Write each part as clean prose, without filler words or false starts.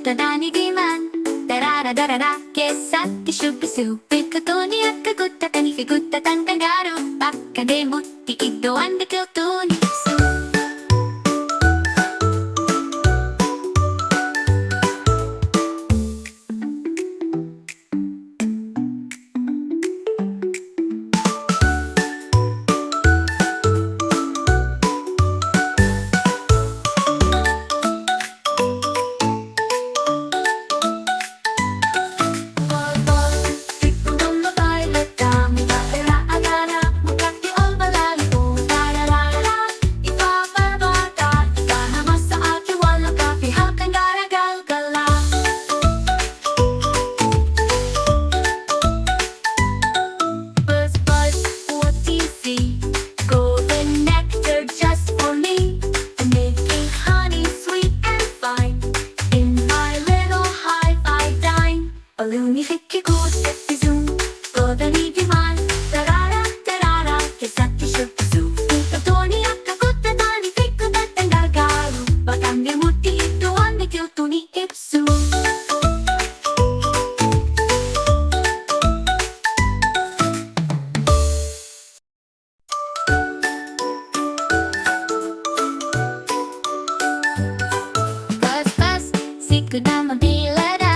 Tadanigiman, darara darara, keessatti shubbisu biqiltoonni akka guddatanii fi guddatan kan gaaru bakka deemutti iddoowwan biqiltuun ibsu. Nama beeylada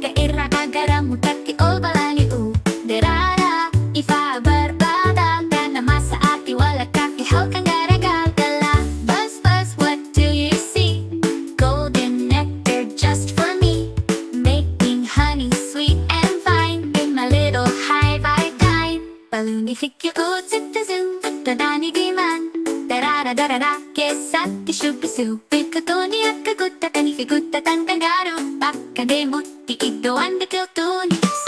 ka irraa gaagaramu takki ol balali'u daraara ifaa barbaada kan nama sa'aatti walakkaa fi halkan garagalgala. Buzz buzz, what do you see? Golden nectar just for me, making honey sweet and fine. In my little hive I dine. Balloonifikkuu sitti zoo, tadanigiman, darara darara, keessatti shubbisu biqiltoonni akka guddatanii fi guddatan kan gaaru bakka deemutti iddoowwan biqiltuun ibsu.